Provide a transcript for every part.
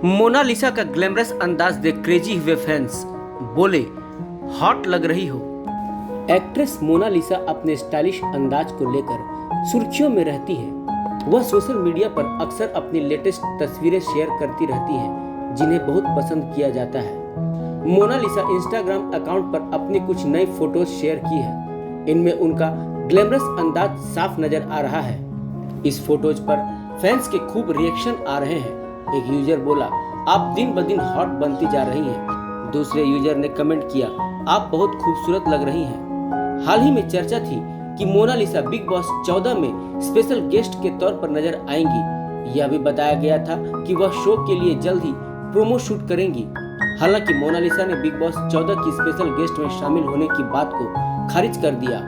Mona Lisa का glamorous अंदाज देख क्रेजी हुए फैंस, बोले हॉट लग रही हो। एक्ट्रेस मोनालिसा अपने स्टाइलिश अंदाज को लेकर सुर्खियों में रहती है। वह सोशल मीडिया पर अक्सर अपनी लेटेस्ट तस्वीरें शेयर करती रहती हैं, जिन्हें बहुत पसंद किया जाता है। मोनालिसा इंस्टाग्राम अकाउंट पर अपनी कुछ नई फोटोज शेयर की है। इनमें उनका ग्लैमरस अंदाज साफ नजर आ रहा है। इस फोटोज पर फैंस के खूब रिएक्शन आ रहे हैं। एक यूजर बोला, आप दिन ब दिन हॉट बनती जा रही हैं। दूसरे यूजर ने कमेंट किया, आप बहुत खूबसूरत लग रही हैं। हाल ही में चर्चा थी कि मोनालिसा बिग बॉस 14 में स्पेशल गेस्ट के तौर पर नजर आएंगी। यह भी बताया गया था कि वह शो के लिए जल्द ही प्रोमो शूट करेंगी। हालांकि मोनालिसा ने बिग बॉस 14 की स्पेशल गेस्ट में शामिल होने की बात को खारिज कर दिया।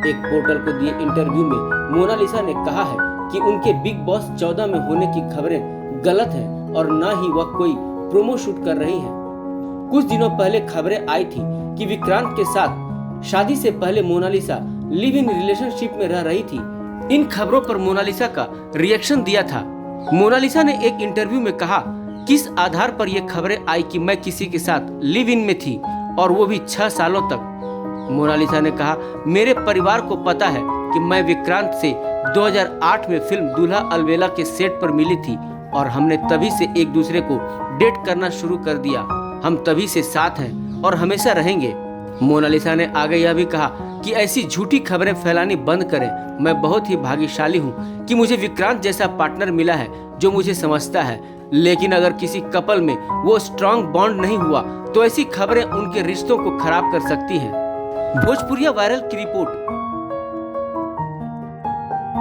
एक पोर्टल को दिए इंटरव्यू में मोनालिसा ने कहा है कि उनके बिग बॉस 14 में होने की खबरें गलत है और न ही वह कोई प्रोमो शूट कर रही है। कुछ दिनों पहले खबरें आई थी कि विक्रांत के साथ शादी से पहले मोनालिसा लिव इन रिलेशनशिप में रह रही थी। इन खबरों पर मोनालिसा का रिएक्शन दिया था। मोनालिसा ने एक इंटरव्यू में कहा, किस आधार पर ये खबरें आई कि मैं किसी के साथ लिव इन में थी और वो भी 6 सालों तक। मोनालिसा ने कहा, मेरे परिवार को पता है कि मैं विक्रांत से 2008 में फिल्म दूल्हा अलवेला के सेट पर मिली थी और हमने तभी से एक दूसरे को डेट करना शुरू कर दिया। हम तभी से साथ हैं और हमेशा रहेंगे। मोनालिसा ने आगे यह भी कहा कि ऐसी झूठी खबरें फैलानी बंद करें। मैं बहुत ही भाग्यशाली हूँ कि मुझे विक्रांत जैसा पार्टनर मिला है जो मुझे समझता है। लेकिन अगर किसी कपल में वो स्ट्रॉन्ग बॉन्ड नहीं हुआ तो ऐसी खबरें उनके रिश्तों को खराब कर सकती हैं। भोजपुरिया वायरल की रिपोर्ट।